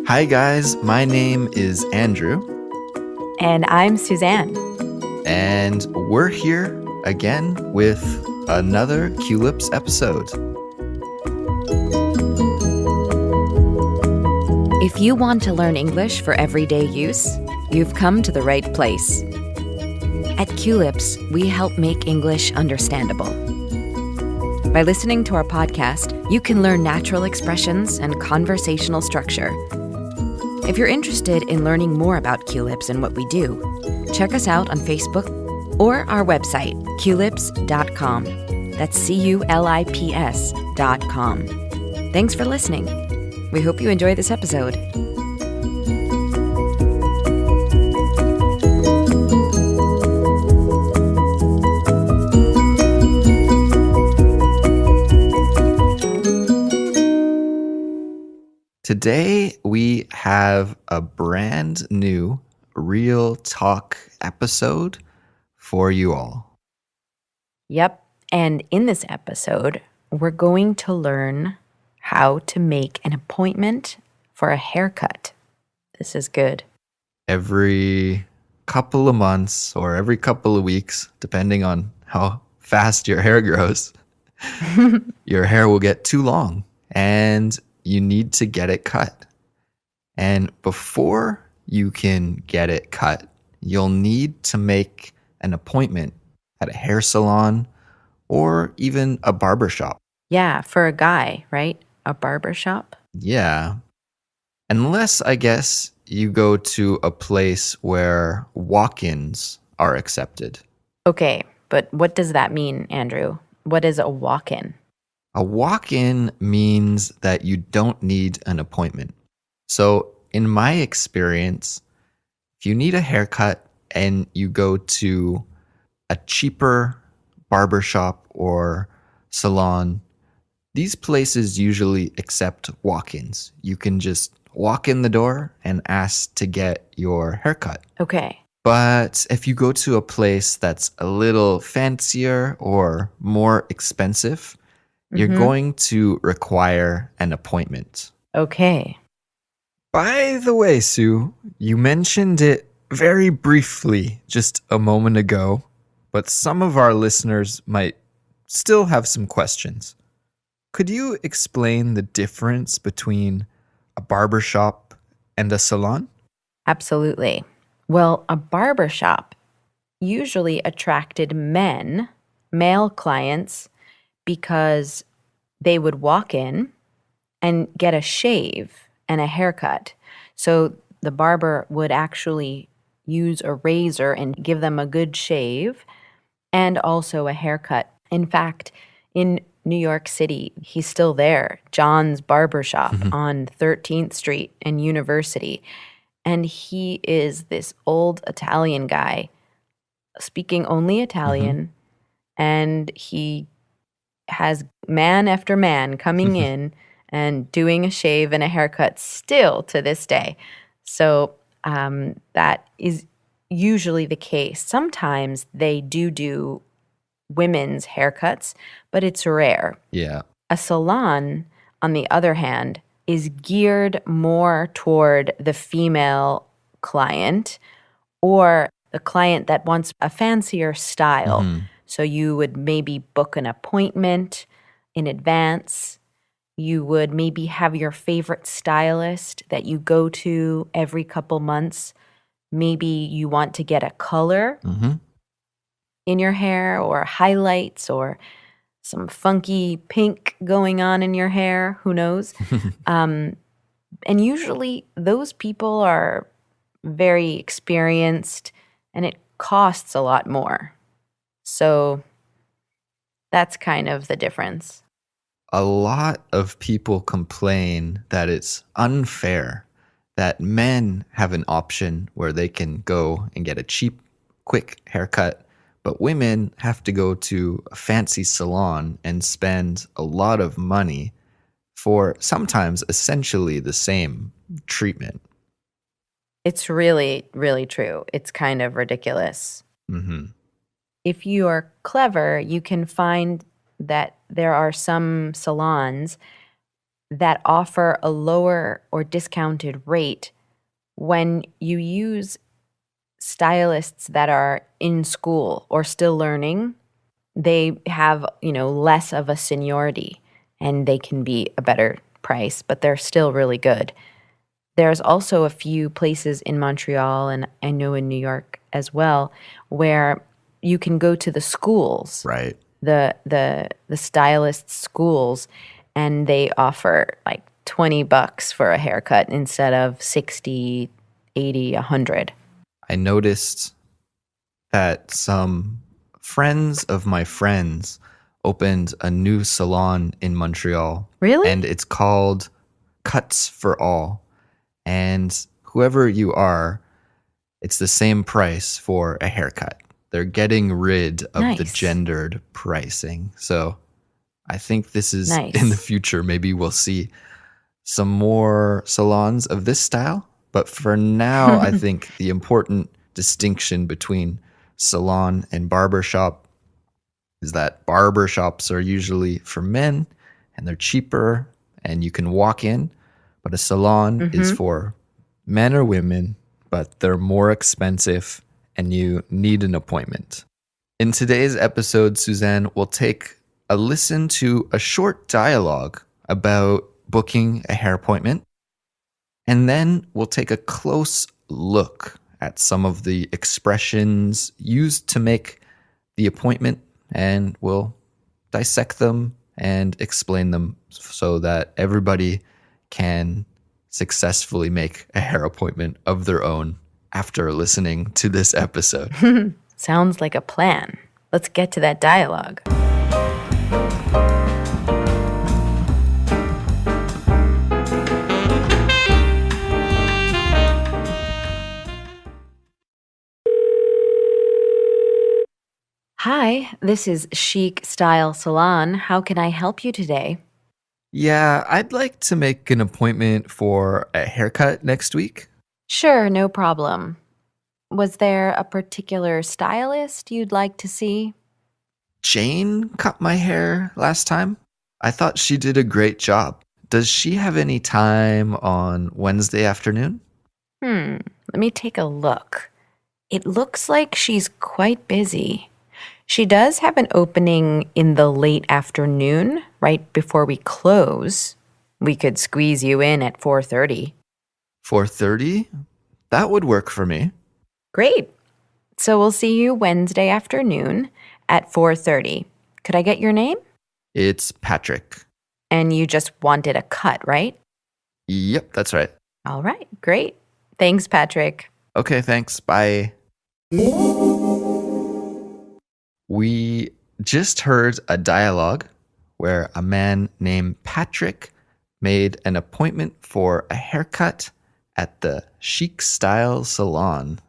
Hi, guys. My name is Andrew, And I'm Suzanne. and we're here again with another Culips episode. If you want to learn English for everyday use, you've come to the right place. At Culips, we help make English understandable. By listening to our podcast, you can learn natural expressions and conversational structure. If you're interested in learning more about Culips and what we do, check us out on Facebook or our website, culips.com. That's CULIPS.com. Thanks for listening. We hope you enjoy this episode. Today, we have a brand new Real Talk episode for you all. Yep, and in this episode, we're going to learn how to make an appointment for a haircut. This is good. Every couple of months or every couple of weeks, depending on how fast your hair grows, your hair will get too long and you need to get it cut. And before you can get it cut, you'll need to make an appointment at a hair salon or even a barber shop. Yeah, for a guy, right? A barber shop? Yeah. Unless, I guess, you go to a place where walk-ins are accepted. Okay, but what does that mean, Andrew? What is a walk-in? A walk-in means that you don't need an appointment. So in my experience, if you need a haircut and you go to a cheaper barbershop or salon, these places usually accept walk-ins. You can just walk in the door and ask to get your haircut. Okay. But if you go to a place that's a little fancier or more expensive, you're going to require an appointment. Okay. By the way, Sue, you mentioned it very briefly just a moment ago, but some of our listeners might still have some questions. Could you explain the difference between a barbershop and a salon? Absolutely. Well, a barber shop usually attracted male clients, because they would walk in and get a shave and a haircut. So the barber would actually use a razor and give them a good shave and also a haircut. In fact, in New York City, he's still there, John's Barber Shop on 13th Street and University. And he is this old Italian guy speaking only Italian, and he has man after man coming in and doing a shave and a haircut still to this day. So that is usually the case. Sometimes they do women's haircuts, but it's rare. Yeah. A salon, on the other hand, is geared more toward the female client or the client that wants a fancier style. So you would maybe book an appointment in advance. You would maybe have your favorite stylist that you go to every couple months. Maybe you want to get a color in your hair or highlights or some funky pink going on in your hair. Who knows? And usually those people are very experienced and it costs a lot more. So that's kind of the difference. A lot of people complain that it's unfair that men have an option where they can go and get a cheap, quick haircut, but women have to go to a fancy salon and spend a lot of money for sometimes essentially the same treatment. It's really, really true. It's kind of ridiculous. If you are clever, you can find that there are some salons that offer a lower or discounted rate when you use stylists that are in school or still learning. They have, less of a seniority and they can be a better price, but they're still really good. There's also a few places in Montreal and I know in New York as well where you can go to the schools, Right. the stylist schools, and they offer like $20 for a haircut instead of 60, 80, 100. I noticed that some friends of my friends opened a new salon in Montreal. Really? And it's called Cuts for All. And whoever you are, it's the same price for a haircut. They're getting rid of the Nice. gendered pricing. So I think this is Nice. in the future. Maybe we'll see some more salons of this style. But for now, I think the important distinction between salon and barbershop is that barbershops are usually for men and they're cheaper and you can walk in, but a salon is for men or women, but they're more expensive and you need an appointment. In today's episode, Suzanne will take a listen to a short dialogue about booking a hair appointment, and then we'll take a close look at some of the expressions used to make the appointment, and we'll dissect them and explain them so that everybody can successfully make a hair appointment of their own after listening to this episode. Sounds like a plan. Let's get to that dialogue. Hi, this is Chic Style Salon. How can I help you today? Yeah, I'd like to make an appointment for a haircut next week. Sure, no problem. Was there a particular stylist you'd like to see? Jane cut my hair last time. I thought she did a great job. Does she have any time on Wednesday afternoon? Let me take a look. It looks like she's quite busy. She does have an opening in the late afternoon, right before we close. We could squeeze you in at 4:30. 4:30? That would work for me. Great. So we'll see you Wednesday afternoon at 4:30. Could I get your name? It's Patrick. And you just wanted a cut, right? Yep, that's right. All right, great. Thanks, Patrick. Okay, thanks. Bye. We just heard a dialogue where a man named Patrick made an appointment for a haircut at the Chic Style Salon.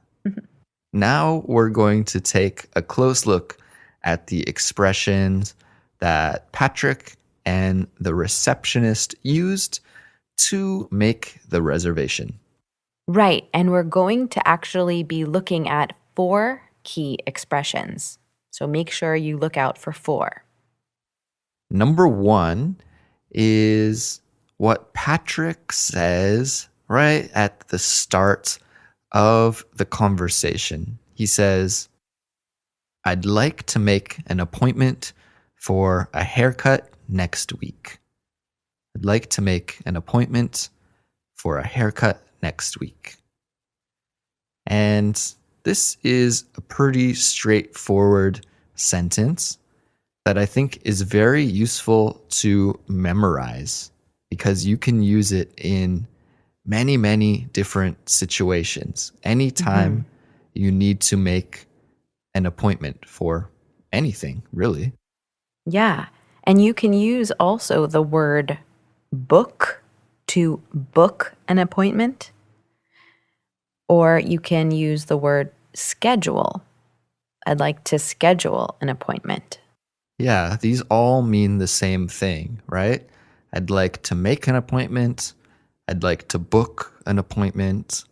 Now we're going to take a close look at the expressions that Patrick and the receptionist used to make the reservation. Right, and we're going to actually be looking at 4 key expressions. So make sure you look out for 4. Number 1 is what Patrick says right at the start of the conversation. He says, I'd like to make an appointment for a haircut next week. I'd like to make an appointment for a haircut next week. And this is a pretty straightforward sentence that I think is very useful to memorize because you can use it in many, many different situations. Anytime you need to make an appointment for anything, really. Yeah, and you can use also the word book to book an appointment, or you can use the word schedule. I'd like to schedule an appointment. Yeah, these all mean the same thing, right? I'd like to make an appointment, I'd like to book an appointment,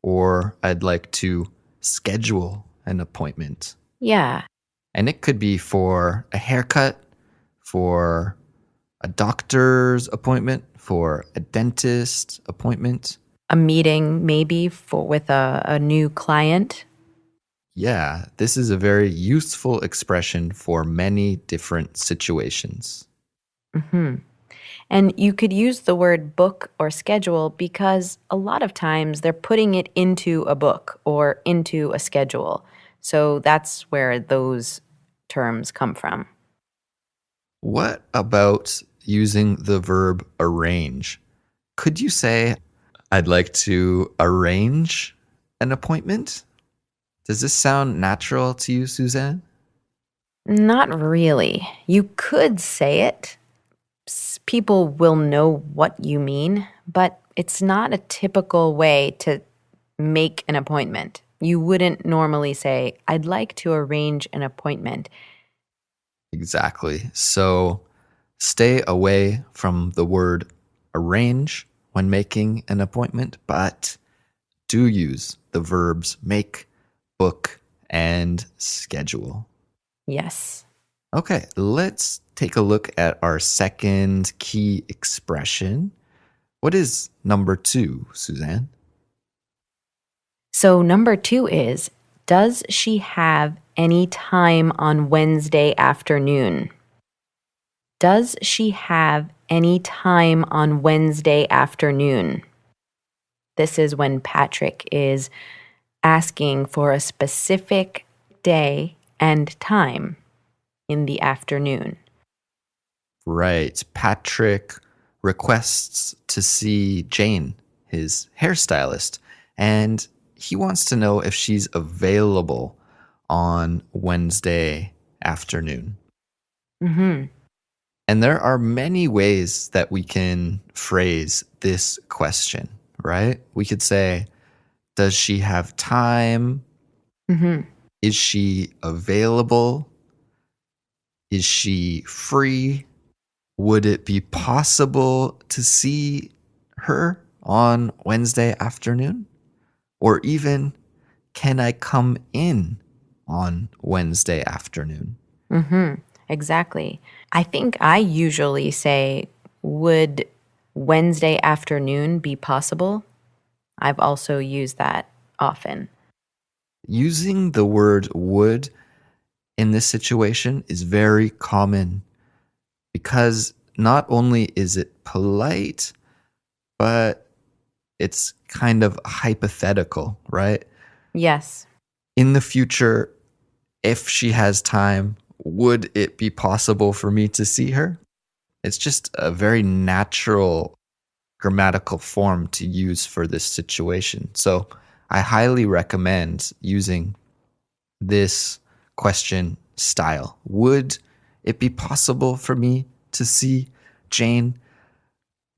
or I'd like to schedule an appointment. Yeah, And it could be for a haircut, for a doctor's appointment, for a dentist appointment. A meeting maybe for with a new client. Yeah, this is a very useful expression for many different situations. Hmm. And you could use the word book or schedule because a lot of times they're putting it into a book or into a schedule. So that's where those terms come from. What about using the verb arrange? Could you say, I'd like to arrange an appointment? Does this sound natural to you, Suzanne? Not really. You could say it. People will know what you mean, but it's not a typical way to make an appointment. You wouldn't normally say, I'd like to arrange an appointment. Exactly. So stay away from the word arrange when making an appointment, but do use the verbs make, book, and schedule. Yes. Okay, let's take a look at our second key expression. What is number 2, Suzanne? So, number two is, does she have any time on Wednesday afternoon? Does she have any time on Wednesday afternoon? This is when Patrick is asking for a specific day and time in the afternoon. Right. Patrick requests to see Jane, his hairstylist, and he wants to know if she's available on Wednesday afternoon. Hmm. And there are many ways that we can phrase this question, right? We could say, does she have time? Hmm. Is she available? Is she free? Would it be possible to see her on Wednesday afternoon? Or even, can I come in on Wednesday afternoon? Hmm. Exactly. I think I usually say, would Wednesday afternoon be possible? I've also used that often. Using the word would in this situation is very common because not only is it polite, but it's kind of hypothetical, right? Yes. In the future, if she has time, would it be possible for me to see her? It's just a very natural grammatical form to use for this situation. So I highly recommend using this question style. Would it be possible for me to see Jane?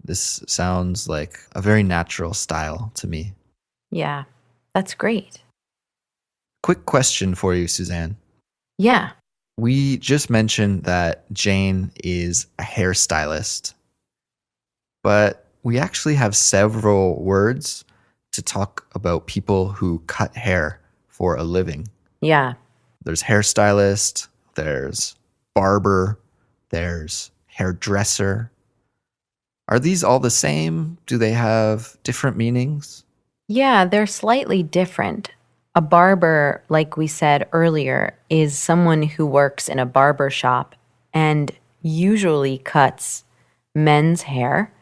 This sounds like a very natural style to me. Yeah. That's great. Quick question for you, Suzanne. Yeah. We just mentioned that Jane is a hairstylist, but we actually have several words to talk about people who cut hair for a living. Yeah. There's hairstylist, there's barber, there's hairdresser. Are these all the same? Do they have different meanings? Yeah, they're slightly different. A barber, like we said earlier, is someone who works in a barber shop and usually cuts men's hair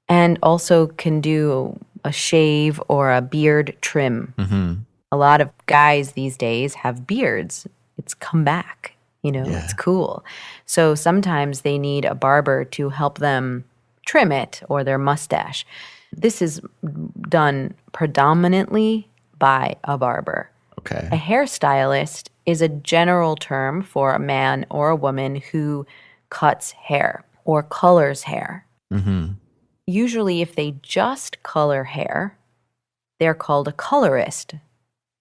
and also can do a shave or a beard trim. Mm-hmm. A lot of guys these days have beards. It's come back, it's Yeah. cool. So sometimes they need a barber to help them trim it or their mustache. This is done predominantly by a barber. A Okay. hairstylist is a general term for a man or a woman who cuts hair or colors hair. Mm-hmm. Usually, if they just color hair, they're called a colorist.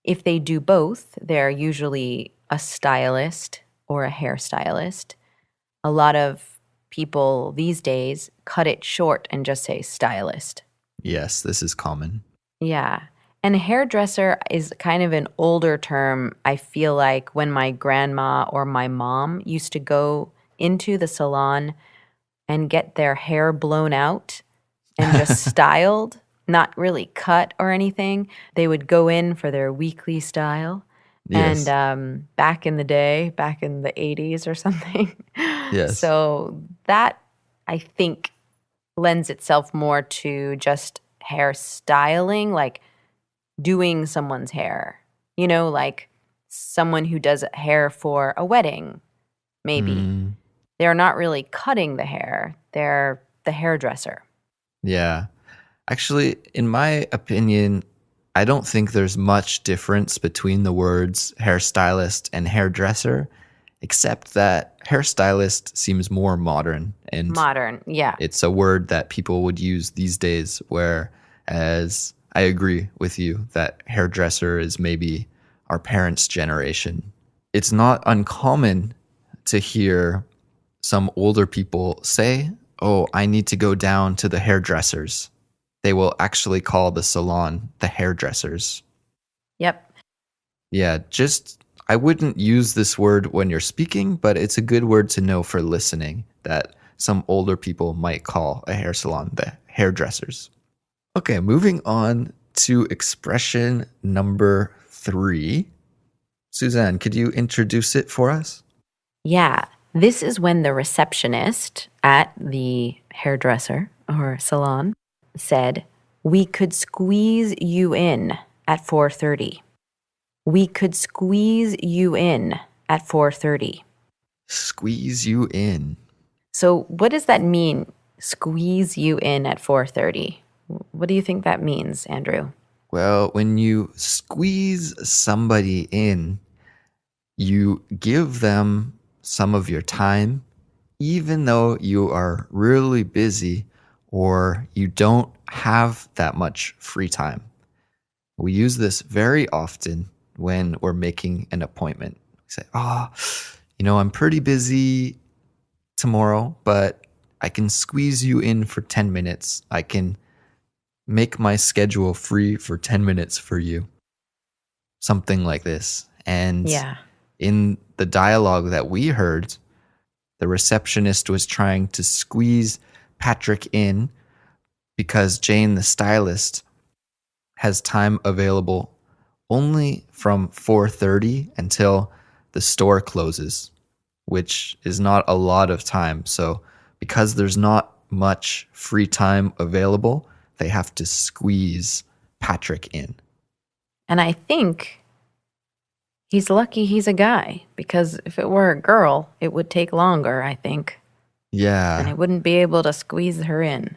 If they do both, they're usually a stylist or a hairstylist. A lot of people these days cut it short and just say stylist. Yes, this is common. Yeah. And a hairdresser is kind of an older term. I feel like when my grandma or my mom used to go into the salon, and get their hair blown out and just styled, not really cut or anything. They would go in for their weekly style. And Yes. back in the day, back in the 80s or something. Yes. So that, I think, lends itself more to just hair styling, like doing someone's hair, like someone who does hair for a wedding, maybe. Mm, They're not really cutting the hair, they're the hairdresser. yeah. Actually, in my opinion, I don't think there's much difference between the words hairstylist and hairdresser, except that hairstylist seems more modern and Modern, yeah. it's a word that people would use these days, whereas I agree with you that hairdresser is maybe our parents' generation. It's not uncommon to hear some older people say, "Oh, I need to go down to the hairdressers." They will actually call the salon the hairdressers. Yep. Yeah, just I wouldn't use this word when you're speaking, but it's a good word to know for listening that some older people might call a hair salon the hairdressers. Okay, moving on to expression number 3. Suzanne, could you introduce it for us? Yeah. This is when the receptionist at the hairdresser or salon said, "We could squeeze you in at 4:30. We could squeeze you in at 4:30." Squeeze you in. So, what does that mean? Squeeze you in at 4:30. What do you think that means, Andrew? Well, when you squeeze somebody in, you give them some of your time, even though you are really busy or you don't have that much free time. We use this very often when we're making an appointment. We say, I'm pretty busy tomorrow, but I can squeeze you in for 10 minutes. I can make my schedule free for 10 minutes for you. Something like this. And Yeah. in the dialogue that we heard, the receptionist was trying to squeeze Patrick in because Jane, the stylist, has time available only from 4:30 until the store closes, which is not a lot of time. So because there's not much free time available, they have to squeeze Patrick in. And I think he's lucky he's a guy, because if it were a girl, it would take longer, I think. And I Yeah. wouldn't be able to squeeze her in.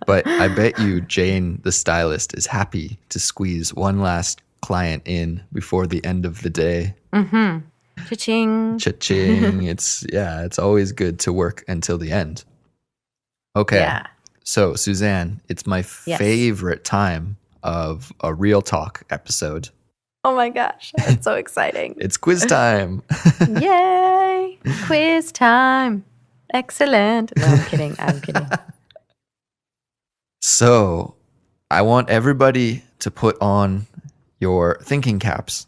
But I bet you Jane, the stylist, is happy to squeeze one last client in before the end of the day. Mm-hmm. Cha-ching. Cha-ching. It's always good to work until the end. Okay. Yeah. So, Suzanne, it's my Yes. favorite time of a Real Talk episode. Oh my gosh, that's so exciting. It's quiz time. Yay! Quiz time. Excellent. No, I'm kidding. I'm kidding. So, I want everybody to put on your thinking caps.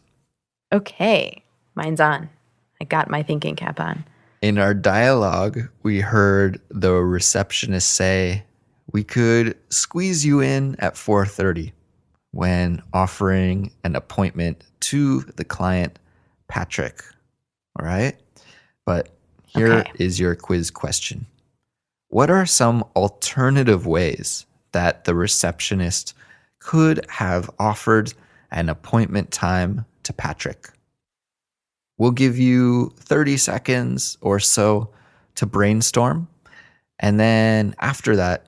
Okay. Mine's on. I got my thinking cap on. In our dialogue, we heard the receptionist say, "We could squeeze you in at 4:30 when offering an appointment to the client, Patrick." All right? But here is Okay. your quiz question. What are some alternative ways that the receptionist could have offered an appointment time to Patrick? We'll give you 30 seconds or so to brainstorm. And then after that,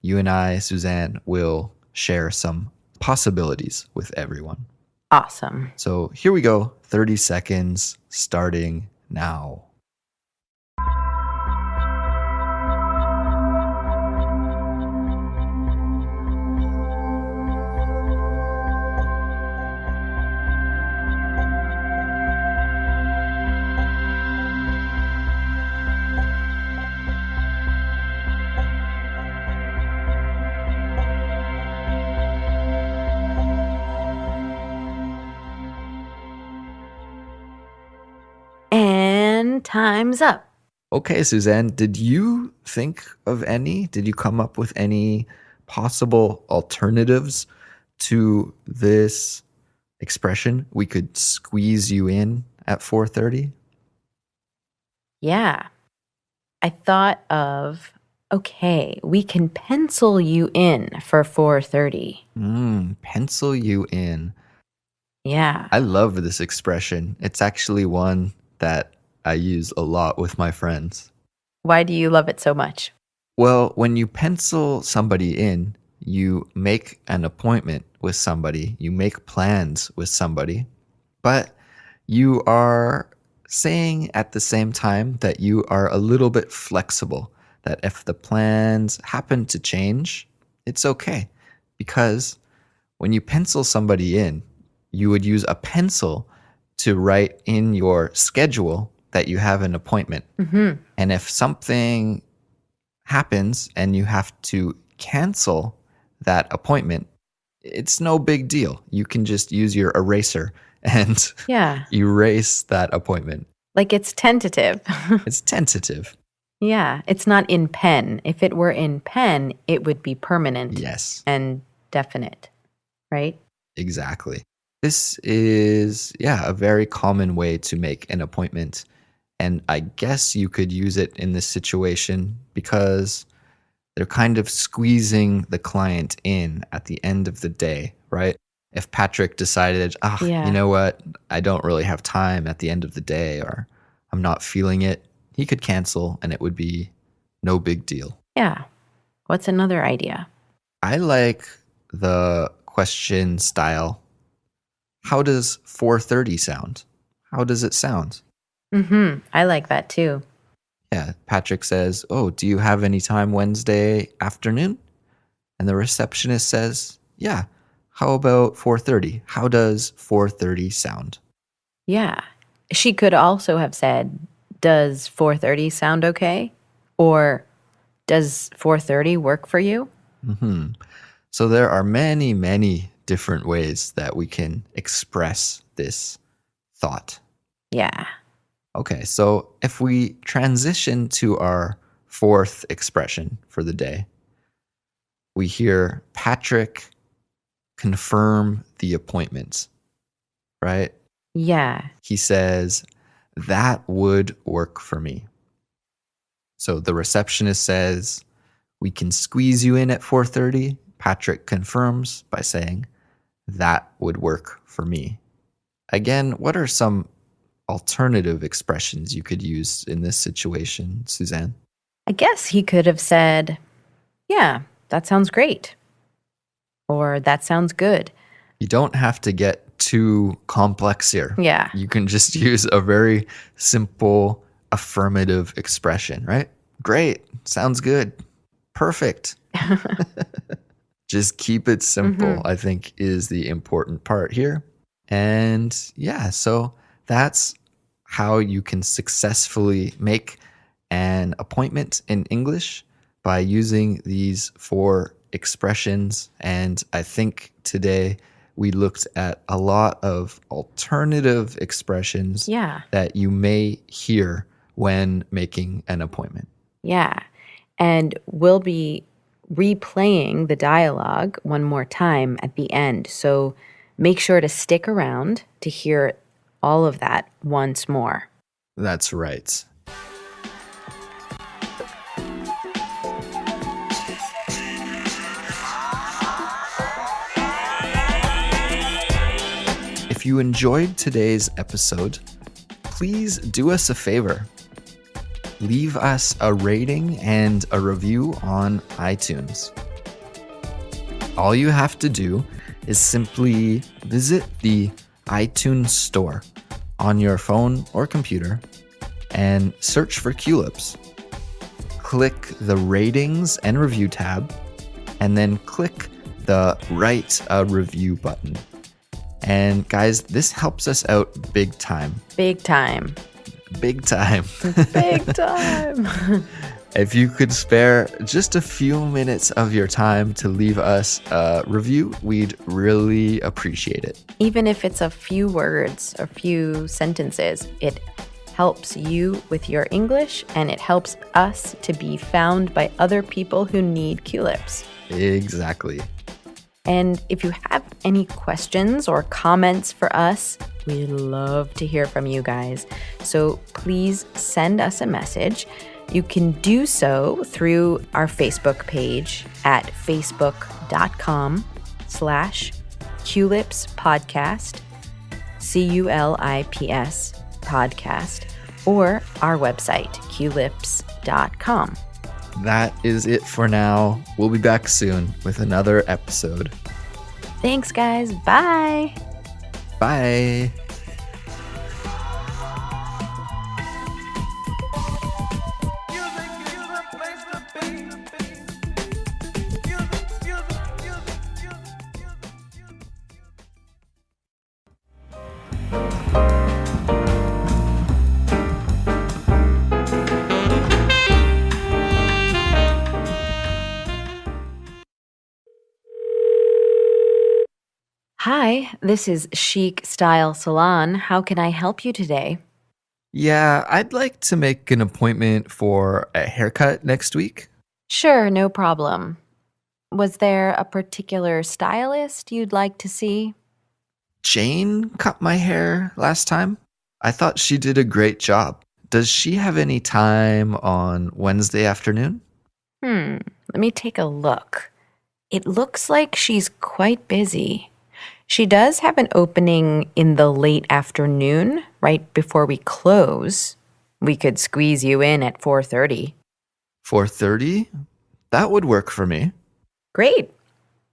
you and I, Suzanne, will share some possibilities with everyone. Awesome. So here we go, 30 seconds starting now. And time's up. Okay, Suzanne, did you think of any? Did you come up with any possible alternatives to this expression? We could squeeze you in at 4:30? Yeah. I thought of, okay, we can pencil you in for 4:30. Pencil you in. Yeah. I love this expression. It's actually one that I use a lot with my friends. Why do you love it so much? Well, when you pencil somebody in, you make an appointment with somebody, you make plans with somebody, but you are saying at the same time that you are a little bit flexible, that if the plans happen to change, it's okay. Because when you pencil somebody in, you would use a pencil to write in your schedule that you have an appointment. Mm-hmm. And if something happens and you have to cancel that appointment, it's no big deal. You can just use your eraser and Yeah. erase that appointment. Like it's tentative. It's tentative. Yeah. It's not in pen. If it were in pen, it would be permanent Yes, and definite, right? exactly. This is, yeah, a very common way to make an appointment. And I guess you could use it in this situation because they're kind of squeezing the client in at the end of the day, right? If Patrick decided, you Yeah. know what, I don't really have time at the end of the day, or I'm not feeling it, he could cancel and it would be no big deal. Yeah. What's another idea? I like the question style. How does 4:30 sound? How does it sound? Mm-hmm. I like that too. Yeah, Patrick says, "Oh, do you have any time Wednesday afternoon?" And the receptionist says, "Yeah. How about 4:30? How does 4:30 sound?" Yeah. She could also have said, does 4:30 sound okay? Or does 4:30 work for you? Mhm. So there are many, many different ways that we can express this thought. Yeah. Okay, so if we transition to our fourth expression for the day, we hear Patrick confirm the appointment, right? Yeah. He says, "That would work for me." So the receptionist says, "We can squeeze you in at 4:30." Patrick confirms by saying, "That would work for me." Again, what are some alternative expressions you could use in this situation, Suzanne? I guess he could have said, yeah, that sounds great. Or that sounds good. You don't have to get too complex here. Yeah. You can just use a very simple affirmative expression, right? Great. Sounds good. Perfect. Just keep it simple, I think, is the important part here. And yeah, so that's how you can successfully make an appointment in English by using these four expressions. And I think today we looked at a lot of alternative expressions Yeah. that you may hear when making an appointment. Yeah. And we'll be replaying the dialogue one more time at the end. So make sure to stick around to hear all of that once more. That's right. If you enjoyed today's episode, please do us a favor. Leave us a rating and a review on iTunes. All you have to do is simply visit the iTunes store on your phone or computer and search for Culips. Click the ratings and review tab, and then click the write a review button. And guys, this helps us out big time. Big time. Big time. Big time. If you could spare just a few minutes of your time to leave us a review, we'd really appreciate it. Even if it's a few words, a few sentences, it helps you with your English, and it helps us to be found by other people who need Culips. Exactly. And if you have any questions or comments for us, we love to hear from you guys. So please send us a message. You can do so through our Facebook page at facebook.com/Culips podcast, CULIPS podcast, or our website, culips.com. That is it for now. We'll be back soon with another episode. Thanks, guys. Bye. Bye. Hi, this is Chic Style Salon. How can I help you today? Yeah, I'd like to make an appointment for a haircut next week. Sure, no problem. Was there a particular stylist you'd like to see? Jane cut my hair last time. I thought she did a great job. Does she have any time on Wednesday afternoon? Let me take a look. It looks like she's quite busy. She does have an opening in the late afternoon, right before we close. We could squeeze you in at 4:30. 4:30? That would work for me. Great.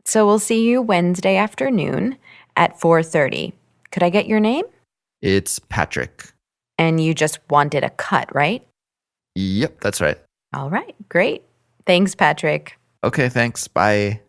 So we'll see you Wednesday afternoon at 4:30. Could I get your name? It's Patrick. And you just wanted a cut, right? Yep, that's right. All right, great. Thanks, Patrick. Okay, thanks. Bye.